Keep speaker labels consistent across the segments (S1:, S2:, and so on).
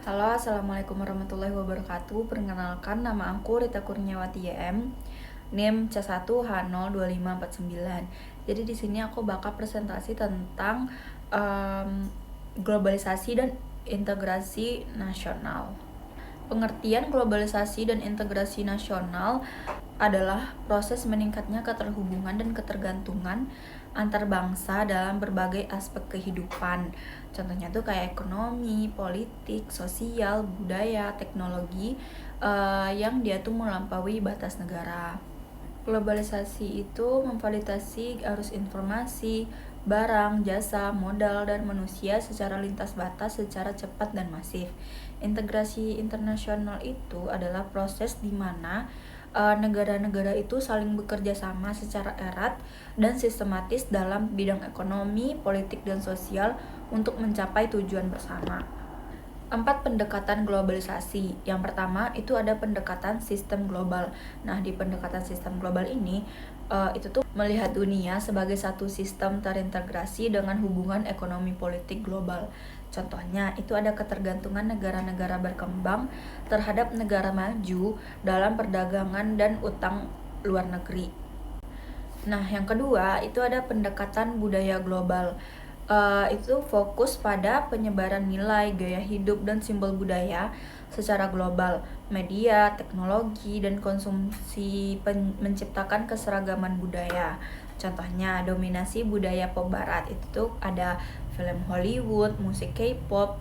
S1: Halo, Assalamualaikum warahmatullahi wabarakatuh. Perkenalkan, nama aku Rita Kurniawati YM, NIM C1H02549. Jadi di sini aku bakal presentasi tentang globalisasi dan integrasi nasional. Pengertian globalisasi dan integrasi nasional adalah proses meningkatnya keterhubungan dan ketergantungan antar bangsa dalam berbagai aspek kehidupan. Contohnya tuh kayak ekonomi, politik, sosial, budaya, teknologi yang dia tuh melampaui batas negara. Globalisasi itu memfasilitasi arus informasi, barang, jasa, modal, dan manusia secara lintas batas secara cepat dan masif. Integrasi internasional itu adalah proses di mana negara-negara itu saling bekerja sama secara erat dan sistematis dalam bidang ekonomi, politik, dan sosial untuk mencapai tujuan bersama. 4 pendekatan globalisasi. Yang pertama itu ada pendekatan sistem global. Nah, di pendekatan sistem global ini itu tuh melihat dunia sebagai satu sistem terintegrasi dengan hubungan ekonomi politik global. Contohnya itu ada ketergantungan negara-negara berkembang terhadap negara maju dalam perdagangan dan utang luar negeri. Nah, yang kedua itu ada pendekatan budaya global. Itu fokus pada penyebaran nilai, gaya hidup, dan simbol budaya secara global. Media, teknologi, dan konsumsi menciptakan keseragaman budaya. Contohnya dominasi budaya pop barat itu tuh ada film Hollywood, musik K-pop,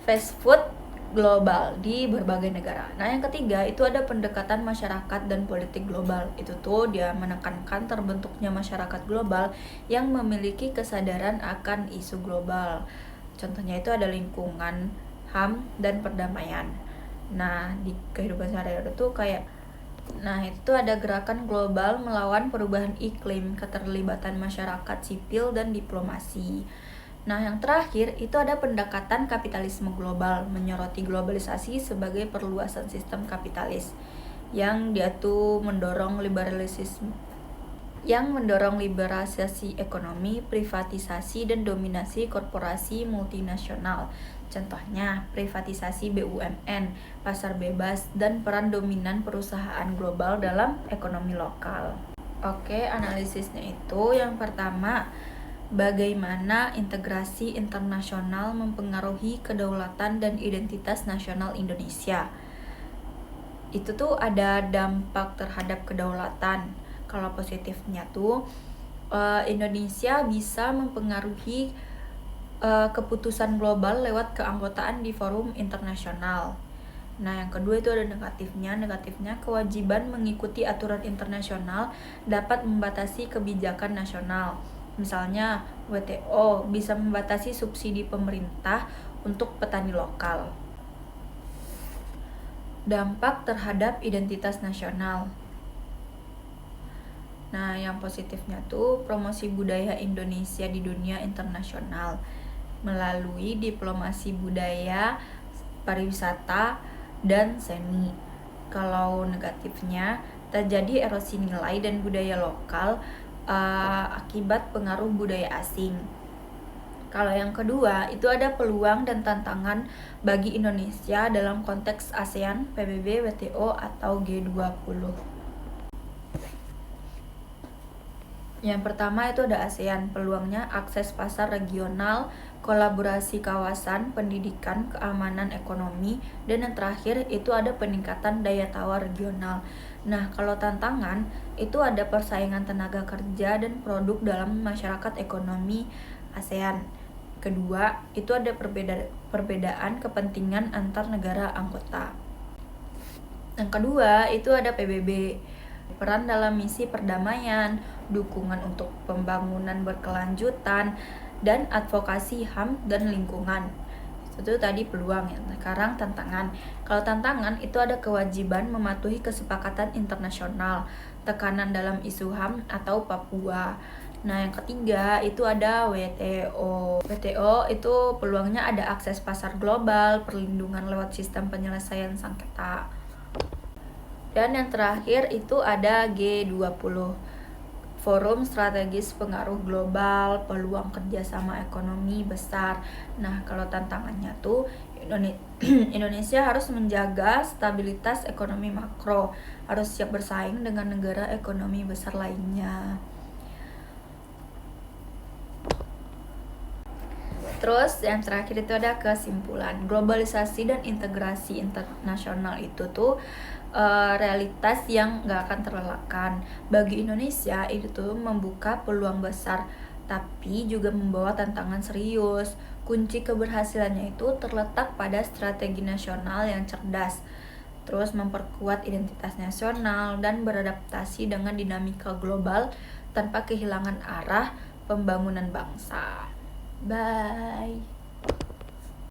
S1: fast food global di berbagai negara. Nah, yang ketiga itu ada pendekatan masyarakat dan politik global. Itu tuh dia menekankan terbentuknya masyarakat global yang memiliki kesadaran akan isu global. Contohnya itu ada lingkungan, HAM, dan perdamaian. Nah, di kehidupan sehari-hari itu itu ada gerakan global melawan perubahan iklim, keterlibatan masyarakat sipil, dan diplomasi. Nah, yang terakhir itu ada pendekatan kapitalisme global, menyoroti globalisasi sebagai perluasan sistem kapitalis yang dia tuh mendorong liberalisasi ekonomi, privatisasi, dan dominasi korporasi multinasional. Contohnya, privatisasi BUMN, pasar bebas, dan peran dominan perusahaan global dalam ekonomi lokal. Oke, analisisnya itu yang pertama, bagaimana integrasi internasional mempengaruhi kedaulatan dan identitas nasional Indonesia. Itu tuh ada dampak terhadap kedaulatan. Kalau positifnya tuh Indonesia bisa mempengaruhi keputusan global lewat keanggotaan di forum internasional. Nah, yang kedua itu ada negatifnya. Negatifnya, kewajiban mengikuti aturan internasional dapat membatasi kebijakan nasional. Misalnya, WTO bisa membatasi subsidi pemerintah untuk petani lokal. Dampak terhadap identitas nasional. Nah, yang positifnya tuh promosi budaya Indonesia di dunia internasional melalui diplomasi budaya, pariwisata, dan seni. Kalau negatifnya, terjadi erosi nilai dan budaya lokal akibat pengaruh budaya asing. Kalau yang kedua, itu ada peluang dan tantangan bagi Indonesia dalam konteks ASEAN, PBB, WTO, atau G20. Yang pertama itu ada ASEAN, peluangnya akses pasar regional, kolaborasi kawasan, pendidikan, keamanan ekonomi, dan yang terakhir itu ada peningkatan daya tawar regional. Nah, kalau tantangan itu ada persaingan tenaga kerja dan produk dalam masyarakat ekonomi ASEAN. Kedua, itu ada perbedaan kepentingan antar negara anggota. Yang kedua, itu ada PBB, peran dalam misi perdamaian, dukungan untuk pembangunan berkelanjutan, dan advokasi HAM dan lingkungan. Itu tadi peluang ya. Sekarang tantangan. Kalau tantangan itu ada kewajiban mematuhi kesepakatan internasional, tekanan dalam isu HAM atau Papua. Nah, yang ketiga itu ada WTO. WTO itu peluangnya ada akses pasar global, perlindungan lewat sistem penyelesaian sengketa. Dan yang terakhir itu ada G20. Forum strategis pengaruh global, peluang kerjasama ekonomi besar. Nah, kalau tantangannya tuh Indonesia harus menjaga stabilitas ekonomi makro, harus siap bersaing dengan negara ekonomi besar lainnya. Terus yang terakhir itu ada kesimpulan. Globalisasi dan integrasi internasional itu tuh realitas yang gak akan terelakkan. Bagi Indonesia itu tuh membuka peluang besar, tapi juga membawa tantangan serius. Kunci keberhasilannya itu terletak pada strategi nasional yang cerdas, terus memperkuat identitas nasional dan beradaptasi dengan dinamika global tanpa kehilangan arah pembangunan bangsa. Bye.